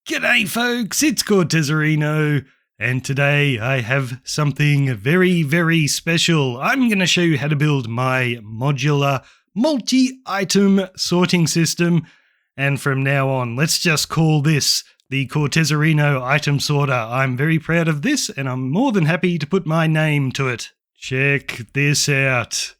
G'day folks, it's Cortezerino, and today I have something very, very special. I'm going to show you how to build my modular multi-item sorting system, and from now on, let's just call this the Cortezerino item sorter. I'm very proud of this, and I'm more than happy to put my name to it. Check this out.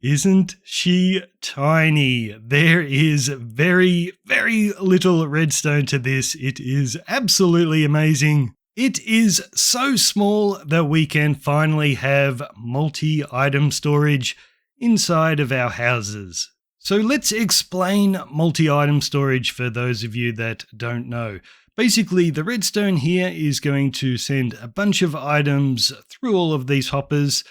Isn't she tiny? There is very, very little redstone to this. It is absolutely amazing. It is so small that we can finally have multi-item storage inside of our houses. So let's explain multi-item storage for those of you that don't know. Basically, the redstone here is going to send a bunch of items through all of these hoppers,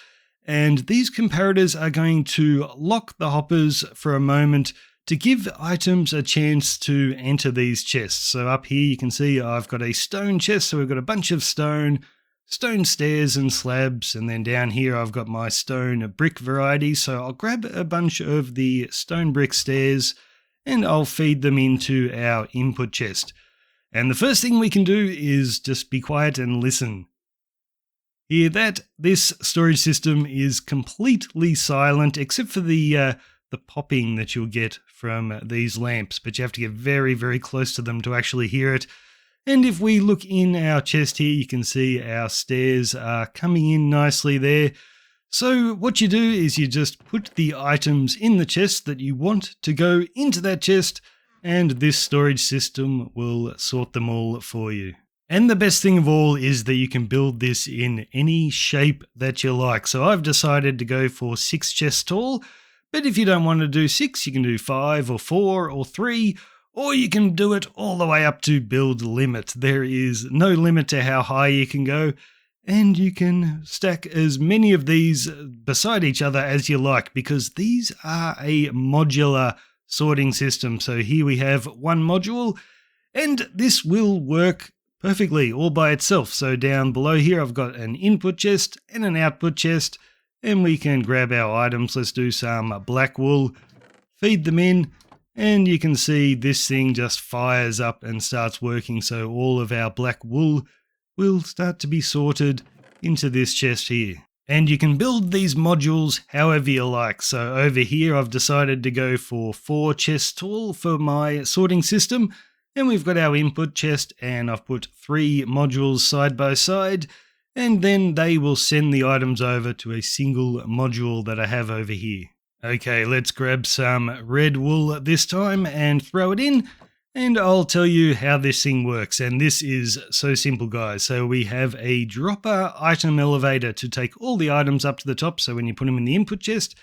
and these comparators are going to lock the hoppers for a moment to give items a chance to enter these chests. So up here you can see I've got a stone chest, so we've got a bunch of stone stairs and slabs, and then down here I've got my stone brick variety. So I'll grab a bunch of the stone brick stairs and I'll feed them into our input chest. And the first thing we can do is just be quiet and listen. Hear that? This storage system is completely silent except for the popping that you'll get from these lamps, but you have to get very, very close to them to actually hear it. And if we look in our chest here, you can see our stairs are coming in nicely there. So what you do is you just put the items in the chest that you want to go into that chest, and this storage system will sort them all for you. And the best thing of all is that you can build this in any shape that you like. So I've decided to go for 6 chests tall, but if you don't want to do 6, you can do 5 or 4 or 3, or you can do it all the way up to build limit. There is no limit to how high you can go, and you can stack as many of these beside each other as you like, because these are a modular sorting system. So here we have one module, and this will work perfectly all by itself. So down below here I've got an input chest and an output chest, and we can grab our items. Let's do some black wool, feed them in, and you can see this thing just fires up and starts working. So all of our black wool will start to be sorted into this chest here. And you can build these modules however you like. So over here I've decided to go for 4 chests tall for my sorting system. And we've got our input chest, and I've put 3 modules side by side, and then they will send the items over to a single module that I have over here. Okay, let's grab some red wool this time and throw it in, and I'll tell you how this thing works. And this is so simple, guys. So we have a dropper item elevator to take all the items up to the top. So when you put them in the input chest,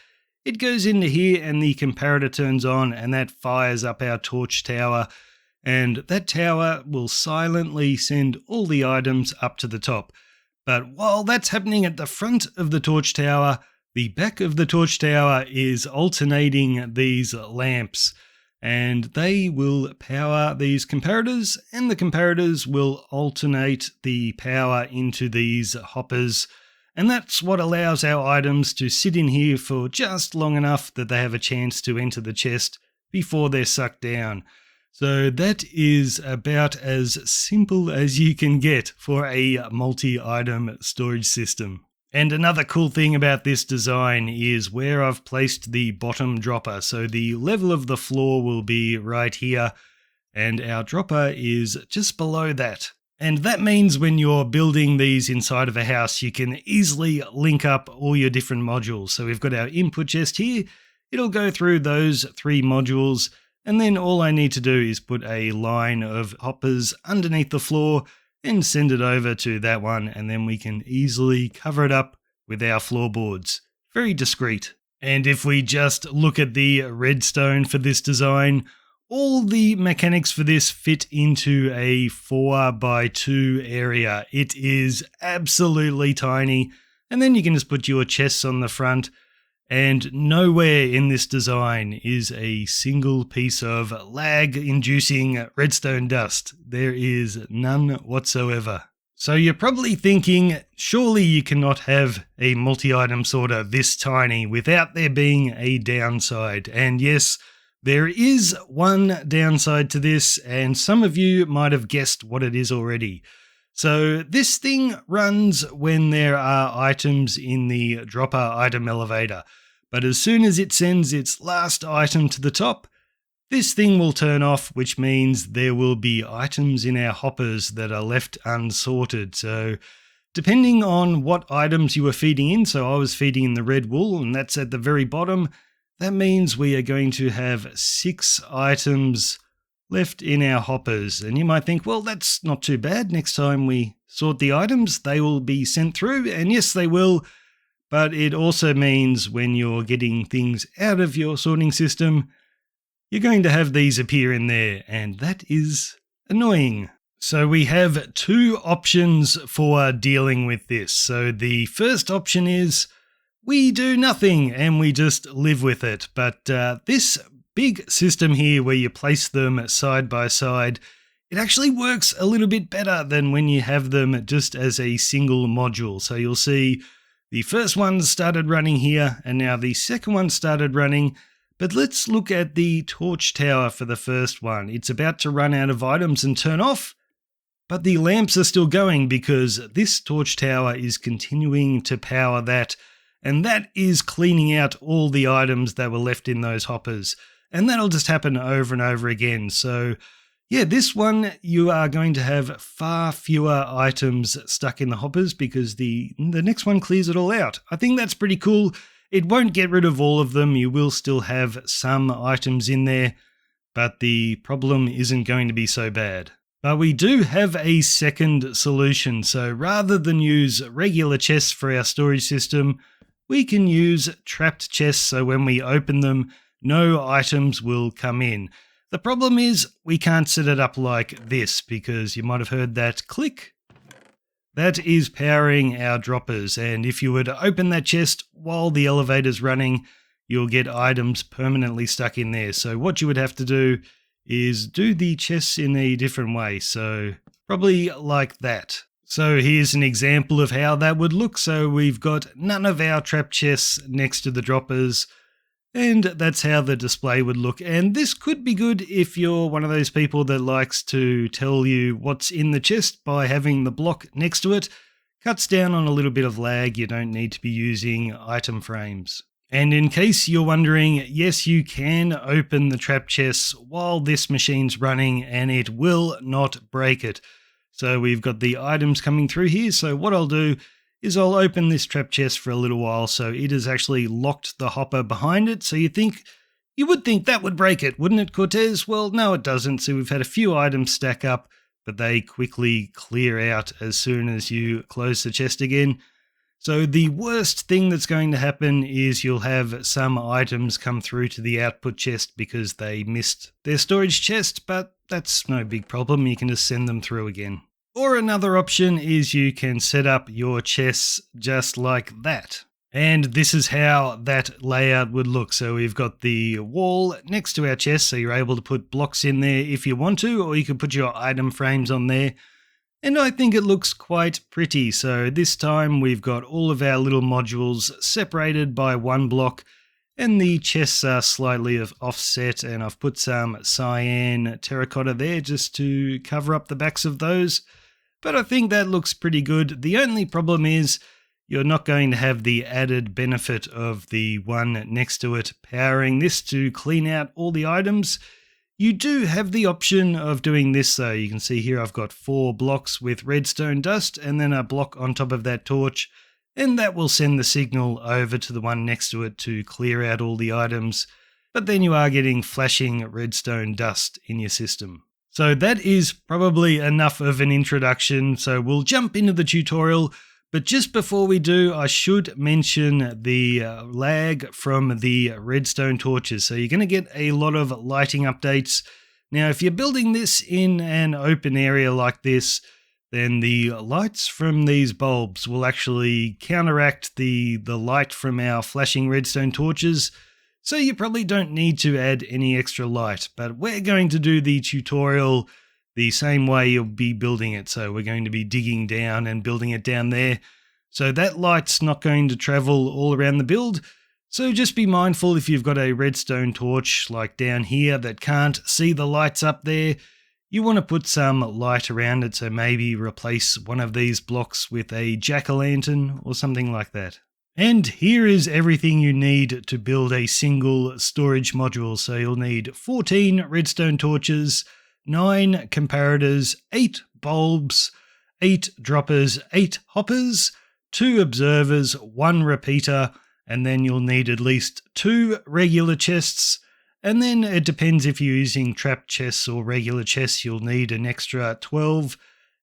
it goes into here and the comparator turns on, and that fires up our torch tower. And that tower will silently send all the items up to the top. But while that's happening at the front of the torch tower, the back of the torch tower is alternating these lamps, and they will power these comparators, and the comparators will alternate the power into these hoppers. And that's what allows our items to sit in here for just long enough that they have a chance to enter the chest before they're sucked down. So that is about as simple as you can get for a multi-item storage system. And another cool thing about this design is where I've placed the bottom dropper. So the level of the floor will be right here, and our dropper is just below that. And that means when you're building these inside of a house, you can easily link up all your different modules. So we've got our input chest here. It'll go through those 3 modules. And then all I need to do is put a line of hoppers underneath the floor and send it over to that one, and then we can easily cover it up with our floorboards. Very discreet. And if we just look at the redstone for this design, all the mechanics for this fit into a 4x2 area. It is absolutely tiny, and then you can just put your chests on the front. And nowhere in this design is a single piece of lag-inducing redstone dust. There is none whatsoever. So you're probably thinking, surely you cannot have a multi-item sorter this tiny without there being a downside. And yes, There is one downside to this, and some of you might have guessed what it is already. So this thing runs when there are items in the dropper item elevator, but as soon as it sends its last item to the top, this thing will turn off, which means there will be items in our hoppers that are left unsorted. So depending on what items you were feeding in, so I was feeding in the red wool, and that's at the very bottom, that means we are going to have 6 items left in our hoppers. And you might think, well, that's not too bad. Next time we sort the items, they will be sent through. And yes, they will. But it also means when you're getting things out of your sorting system, you're going to have these appear in there. And that is annoying. So we have 2 options for dealing with this. So the first option is we do nothing and we just live with it. But this big system here where you place them side by side, it actually works a little bit better than when you have them just as a single module. So you'll see the first one started running here and now the second one started running. But let's look at the torch tower for the first one. It's about to run out of items and turn off, but the lamps are still going because this torch tower is continuing to power that. And that is cleaning out all the items that were left in those hoppers. And that'll just happen over and over again. So yeah, this one you are going to have far fewer items stuck in the hoppers because the next one clears it all out. I think that's pretty cool. It won't get rid of all of them. You will still have some items in there, but the problem isn't going to be so bad. But we do have a second solution. So rather than use regular chests for our storage system, we can use trapped chests, so when we open them, no items will come in. The problem is we can't set it up like this because you might have heard that click. That is powering our droppers, and if you were to open that chest while the elevator's running, you'll get items permanently stuck in there. So what you would have to do is do the chests in a different way, so probably like that. So here's an example of how that would look. So we've got none of our trap chests next to the droppers, and that's how the display would look. And this could be good if you're one of those people that likes to tell you what's in the chest by having the block next to it. Cuts down on a little bit of lag. You don't need to be using item frames. And in case you're wondering, yes, you can open the trap chests while this machine's running and it will not break it. So we've got the items coming through here. So what I'll do is I'll open this trap chest for a little while. So it has actually locked the hopper behind it. So you would think that would break it, wouldn't it, Cortez? Well, no, it doesn't. So we've had a few items stack up, but they quickly clear out as soon as you close the chest again. So the worst thing that's going to happen is you'll have some items come through to the output chest because they missed their storage chest, but that's no big problem. You can just send them through again. Or another option is you can set up your chests just like that. And this is how that layout would look. So we've got the wall next to our chest, so you're able to put blocks in there if you want to, or you can put your item frames on there. And I think it looks quite pretty. So this time we've got all of our little modules separated by one block, and the chests are slightly offset, and I've put some cyan terracotta there just to cover up the backs of those. But I think that looks pretty good. The only problem is you're not going to have the added benefit of the one next to it powering this to clean out all the items. You do have the option of doing this though. You can see here I've got 4 blocks with redstone dust and then a block on top of that torch, and that will send the signal over to the one next to it to clear out all the items. But then you are getting flashing redstone dust in your system. So that is probably enough of an introduction, so we'll jump into the tutorial. But just before we do, I should mention the lag from the redstone torches. So you're going to get a lot of lighting updates. Now, if you're building this in an open area like this, then the lights from these bulbs will actually counteract the light from our flashing redstone torches. So you probably don't need to add any extra light, but we're going to do the tutorial the same way you'll be building it. So we're going to be digging down and building it down there. So that light's not going to travel all around the build. So just be mindful if you've got a redstone torch like down here that can't see the lights up there, you want to put some light around it, so maybe replace one of these blocks with a jack-o'-lantern or something like that. And here is everything you need to build a single storage module. So you'll need 14 redstone torches, 9 comparators, 8 bulbs, 8 droppers, 8 hoppers, 2 observers, 1 repeater, and then you'll need at least 2 regular chests. And then it depends if you're using trap chests or regular chests, you'll need an extra 12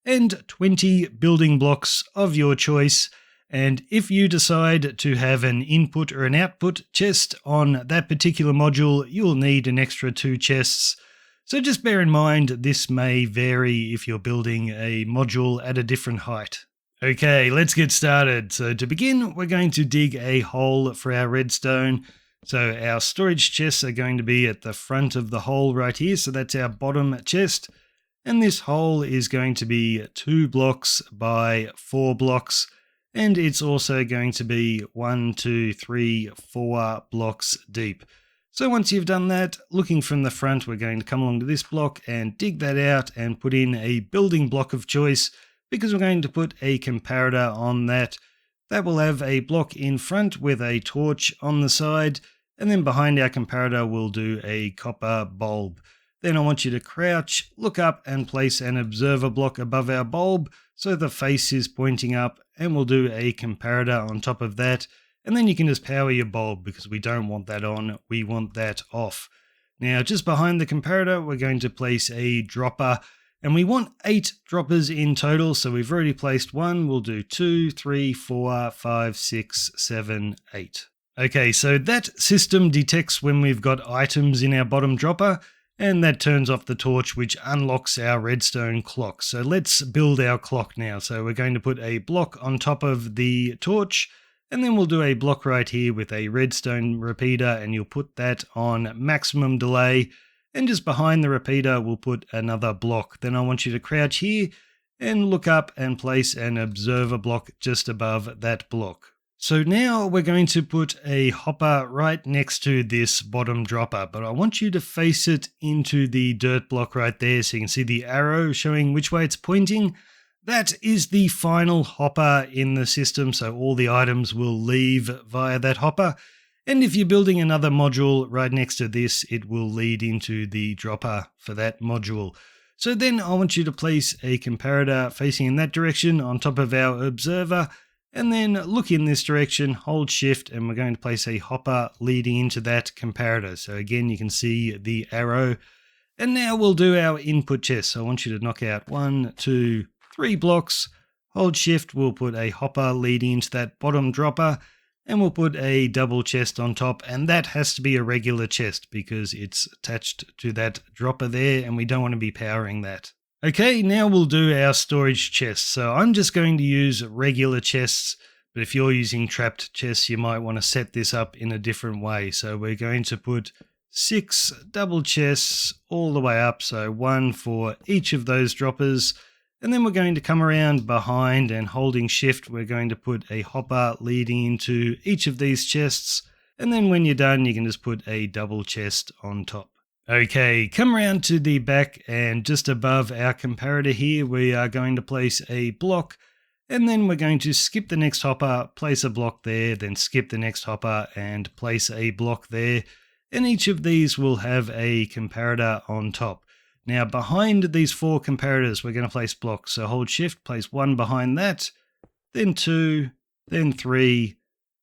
and 20 building blocks of your choice. And if you decide to have an input or an output chest on that particular module, you'll need an extra 2 chests. So just bear in mind this may vary if you're building a module at a different height. Okay, let's get started. So to begin, we're going to dig a hole for our redstone. So our storage chests are going to be at the front of the hole right here. So that's our bottom chest. And this hole is going to be 2 blocks by 4 blocks. And it's also going to be 1, 2, 3, 4 blocks deep. So once you've done that, looking from the front, we're going to come along to this block and dig that out and put in a building block of choice, because we're going to put a comparator on that. That will have a block in front with a torch on the side, and then behind our comparator we'll do a copper bulb. Then I want you to crouch, look up and place an observer block above our bulb so the face is pointing up, and we'll do a comparator on top of that. And then you can just power your bulb because we don't want that on, we want that off. Now just behind the comparator we're going to place a dropper, and we want 8 droppers in total. So we've already placed 1, we'll do 2, 3, 4, 5, 6, 7, 8. Okay, so that system detects when we've got items in our bottom dropper, and that turns off the torch, which unlocks our redstone clock. So let's build our clock now. So we're going to put a block on top of the torch, and then we'll do a block right here with a redstone repeater, and you'll put that on maximum delay. And just behind the repeater, we'll put another block. Then I want you to crouch here and look up and place an observer block just above that block. So now we're going to put a hopper right next to this bottom dropper, but I want you to face it into the dirt block right there so you can see the arrow showing which way it's pointing. That is the final hopper in the system, so all the items will leave via that hopper. And if you're building another module right next to this, it will lead into the dropper for that module. So then I want you to place a comparator facing in that direction on top of our observer, and then look in this direction, hold shift, and we're going to place a hopper leading into that comparator. So again, you can see the arrow. And now we'll do our input chest. So I want you to knock out 1, 2, 3 blocks, hold shift, we'll put a hopper leading into that bottom dropper, and we'll put a double chest on top, and that has to be a regular chest because it's attached to that dropper there, and we don't want to be powering that. Okay, now we'll do our storage chests. So I'm just going to use regular chests, but if you're using trapped chests, you might want to set this up in a different way. So we're going to put 6 double chests all the way up, so 1 for each of those droppers. And then we're going to come around behind, and holding shift, we're going to put a hopper leading into each of these chests. And then when you're done, you can just put a double chest on top. Okay, come around to the back, and just above our comparator here, we are going to place a block, and then we're going to skip the next hopper, place a block there, then skip the next hopper and place a block there. And each of these will have a comparator on top. Now behind these 4 comparators, we're going to place blocks. So hold shift, place 1 behind that, then 2, then 3,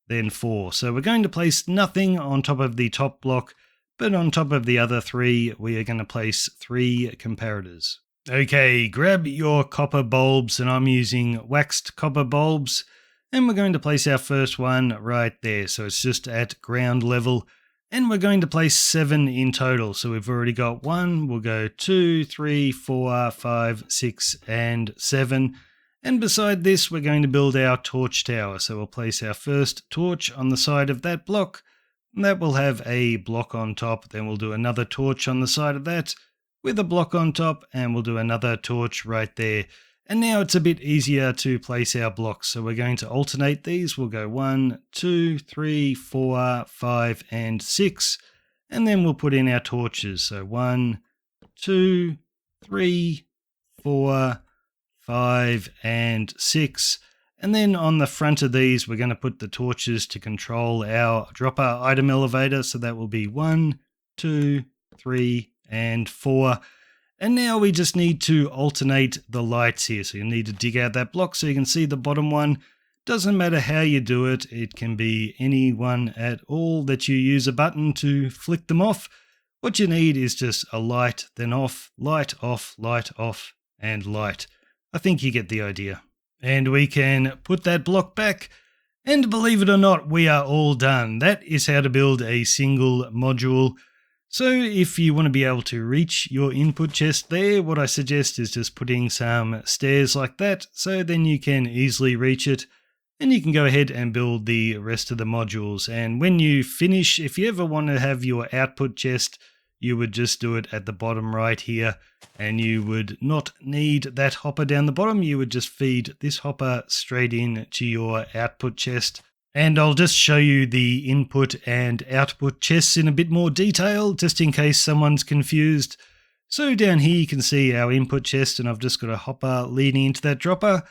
then 4. So we're going to place nothing on top of the top block, but on top of the other 3, we are going to place 3 comparators. Okay, grab your copper bulbs, and I'm using waxed copper bulbs, and we're going to place our first one right there. So it's just at ground level, and we're going to place 7 in total. So we've already got 1, we'll go 2, 3, 4, 5, 6, and 7. And beside this, we're going to build our torch tower. So we'll place our first torch on the side of that block. That will have a block on top. Then we'll do another torch on the side of that with a block on top, and we'll do another torch right there. And now it's a bit easier to place our blocks. So we're going to alternate these. We'll go 1, 2, 3, 4, 5, and 6. And then we'll put in our torches. So 1, 2, 3, 4, 5, and 6. And then on the front of these, we're going to put the torches to control our dropper item elevator. So that will be 1, 2, 3, and 4. And now we just need to alternate the lights here. So you need to dig out that block so you can see the bottom one. Doesn't matter how you do it. It can be any one at all that you use a button to flick them off. What you need is just a light, then off, and light. I think you get the idea. And we can put that block back. And believe it or not, we are all done. That is how to build a single module. So if you want to be able to reach your input chest there, what I suggest is just putting some stairs like that, so then you can easily reach it. And you can go ahead and build the rest of the modules. And when you finish, if you ever want to have your output chest, you would just do it at the bottom right here, and you would not need that hopper down the bottom. You would just feed this hopper straight in to your output chest. And I'll just show you the input and output chests in a bit more detail, just in case someone's confused. So down here you can see our input chest, and I've just got a hopper leading into that dropper.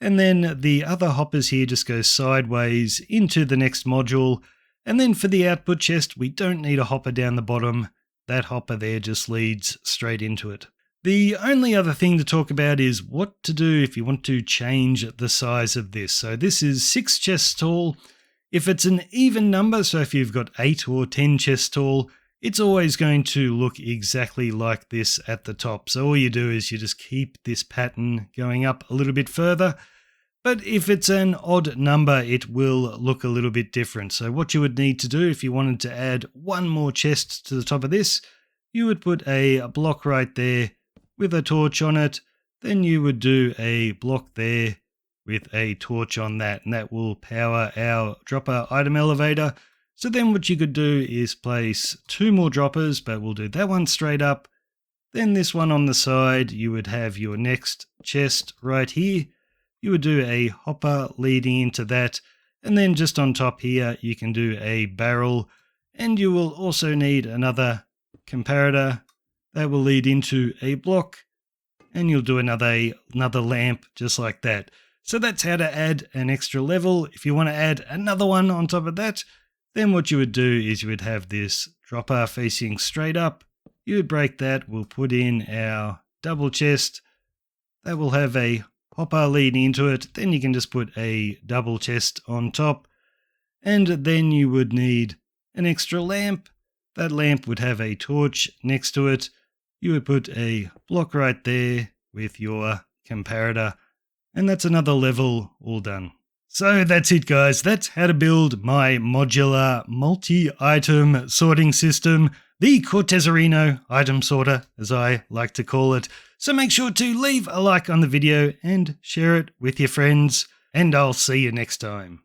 And then the other hoppers here just go sideways into the next module. And then for the output chest, we don't need a hopper down the bottom. That hopper there just leads straight into it. The only other thing to talk about is what to do if you want to change the size of this. So this is 6 chests tall. If it's an even number, so if you've got 8 or 10 chests tall, it's always going to look exactly like this at the top. So all you do is you just keep this pattern going up a little bit further. But if it's an odd number, it will look a little bit different. So what you would need to do if you wanted to add one more chest to the top of this, you would put a block right there with a torch on it. Then you would do a block there with a torch on that, and that will power our dropper item elevator. So then what you could do is place 2 more droppers, but we'll do that one straight up. Then this one on the side, you would have your next chest right here. You would do a hopper leading into that, and then just on top here you can do a barrel, and you will also need another comparator that will lead into a block, and you'll do another lamp just like that. So that's how to add an extra level. If you want to add another one on top of that, then what you would do is you would have this dropper facing straight up. You would break that, we'll put in our double chest, that will have a hopper leading into it. Then you can just put a double chest on top, and then you would need an extra lamp. That lamp would have a torch next to it. You would put a block right there with your comparator, and that's another level all done. So that's it, guys. That's how to build my modular multi-item sorting system, the Cortezerino item sorter, as I like to call it. So make sure to leave a like on the video and share it with your friends, and I'll see you next time.